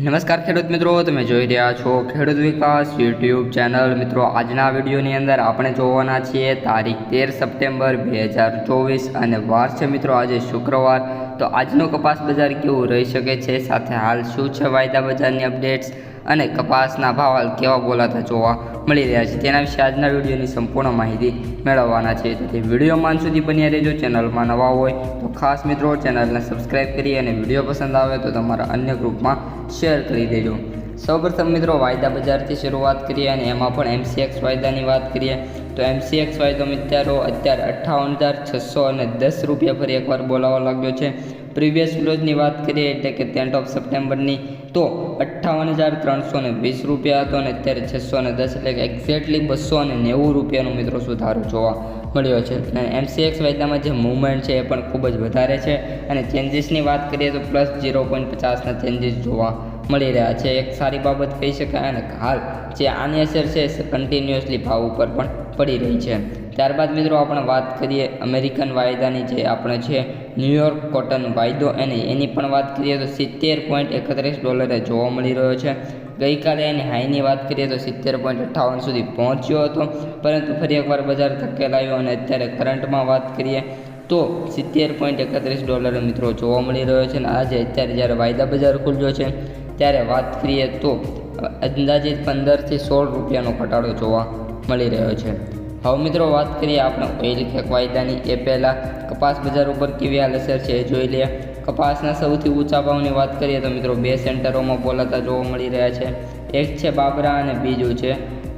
નમસ્કાર ખેડૂત મિત્રો, તમે જોઈ રહ્યા છો ખેડૂત વિકાસ યુટ્યુબ ચેનલ। મિત્રો, આજના વિડીયોની અંદર આપણે જોવાના છીએ તારીખ 13 સપ્ટેમ્બર 2024 અને વાર છે મિત્રો આજે શુક્રવાર। તો આજનો કપાસ બજાર કેવું રહી શકે છે, સાથે હાલ શું છે વાયદા બજારની અપડેટ્સ અને કપાસના ભાવ હાલ કેવા બોલાતા જોવા મળી રહ્યા છે તેના વિશે આજના વિડીયોની સંપૂર્ણ માહિતી મેળવવાના છે। તેથી વિડીયોમાં અંત સુધી બન્યા રહેજો। ચેનલમાં નવા હોય તો ખાસ મિત્રો ચેનલને સબસ્ક્રાઈબ કરી અને વિડીયો પસંદ આવે તો તમારા અન્ય ગ્રુપમાં શેર કરી દેજો। સૌપ્રથમ મિત્રો વાયદા બજારથી શરૂઆત કરીએ અને એમાં પણ MCX વાયદાની વાત કરીએ તો MCX વાયદો મિત્રો અત્યારે 58,610 રૂપિયા ફરી એકવાર બોલાવવા લાગ્યો છે। પ્રીવિયસ ક્લોઝની વાત કરીએ એટલે કે 10 ઓફ સપ્ટેમ્બરની તો 58,320 રૂપિયા હતો અને અત્યારે 610 એટલે કે એક્ઝેક્ટલી 290 રૂપિયાનો મિત્રો સુધારો જોવા મળ્યો છે। અને MCX વાયદામાં જે મૂવમેન્ટ છે એ પણ ખૂબ જ વધારે છે અને ચેન્જીસની વાત કરીએ તો પ્લસ 0.50ના ચેન્જીસ જોવા મળી રહ્યા છે, એક સારી બાબત કહી શકાય। અને હાલ જે આની અસર છે કન્ટિન્યુઅસલી ભાવ ઉપર પણ પડી રહી છે। ત્યારબાદ મિત્રો આપણે વાત કરીએ અમેરિકન વાયદાની, જે આપણે છે ન્યૂયોર્ક કોટન વાયદો એની પણ વાત કરીએ તો $70.31 જોવા મળી રહ્યો છે। ગઈકાલે એની હાઈની વાત કરીએ તો 70.58 સુધી પહોંચ્યો હતો, પરંતુ ફરી એકવાર બજાર ધકેલાયો અને અત્યારે કરંટમાં વાત કરીએ તો $70.31 મિત્રો જોવા મળી રહ્યો છે। અને આજે અત્યારે જ્યારે વાયદા બજાર ખુલ્યો છે ત્યારે વાત કરીએ તો અંદાજિત 15 થી 16 રૂપિયાનો ઘટાડો જોવા મળી રહ્યો છે। હવે મિત્રો વાત કરીએ આપણે ઓઇલ કેક વાયદાની એ પહેલાં કપાસ બજાર ઉપર કેવી હાલ અસર છે એ જોઈ લઈએ। કપાસના સૌથી ઊંચા ભાવની વાત કરીએ તો મિત્રો બે સેન્ટરોમાં બોલાતા જોવા મળી રહ્યા છે, એક છે બાબરા અને બીજું છે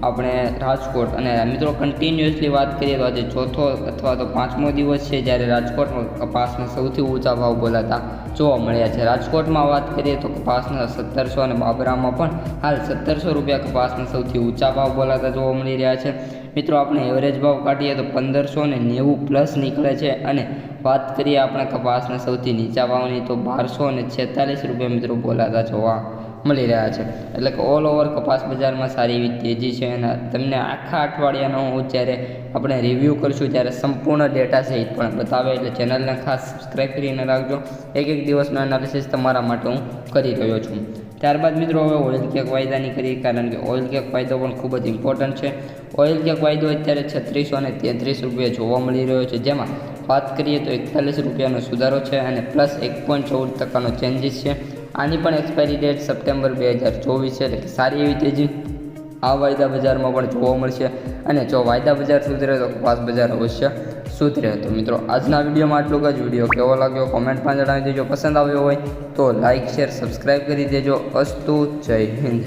આપણે રાજકોટ। અને મિત્રો કન્ટિન્યુઅસલી વાત કરીએ તો આજે ચોથો અથવા તો પાંચમો દિવસ છે જ્યારે રાજકોટમાં કપાસના સૌથી ઊંચા ભાવ બોલાતા જોવા મળ્યા છે। રાજકોટમાં વાત કરીએ તો કપાસના 1700 અને બાબરામાં પણ હાલ 1700 રૂપિયા કપાસના સૌથી ઊંચા ભાવ બોલાતા જોવા મળી રહ્યા છે। મિત્રો આપણે એવરેજ ભાવ કાઢીએ તો 1590 પ્લસ નીકળે છે અને વાત કરીએ આપણે કપાસના સૌથી નીચા ભાવની તો 1246 રૂપિયા મિત્રો બોલાતા જોવા મળી રહ્યા છે। એટલે કે ઓલ ઓવર કપાસ બજારમાં સારી એવી તેજી છે અને તમને આખા અઠવાડિયાનો હું જ્યારે આપણે રિવ્યૂ કરશું ત્યારે સંપૂર્ણ ડેટા સહિત પણ બતાવે, એટલે ચેનલને ખાસ સબસ્ક્રાઈબ કરીને રાખજો। એક દિવસનો એનાલિસિસ તમારા માટે હું કરી રહ્યો છું। ત્યારબાદ મિત્રો હવે ઓઇલ કેક વાયદાની કરીએ, કારણ કે ઓઇલ કેક વાયદો પણ ખૂબ જ ઇમ્પોર્ટન્ટ છે। ઓઇલ કેક વાયદો અત્યારે 3633 રૂપિયા જોવા મળી રહ્યો છે, જેમાં વાત કરીએ તો 41 રૂપિયાનો સુધારો છે અને પ્લસ 1.14% ચેન્જીસ છે। આની પણ એક્સપાયરી ડેટ સપ્ટેમ્બર 2024 છે, એટલે કે સારી એવી તેજી આ વાયદા બજારમાં પણ જોવા મળશે। અને જો વાયદા બજાર સુધરે તો કપાસ બજાર અવશ્ય સુધરે। તો મિત્રો આજના વિડીયોમાં આટલું જ। વિડીયો કેવો લાગ્યો કોમેન્ટમાં જણાવી દેજો, પસંદ આવ્યો હોય તો લાઇક શેર સબસ્ક્રાઈબ કરી દેજો। અસ્તુ, જય હિન્દ।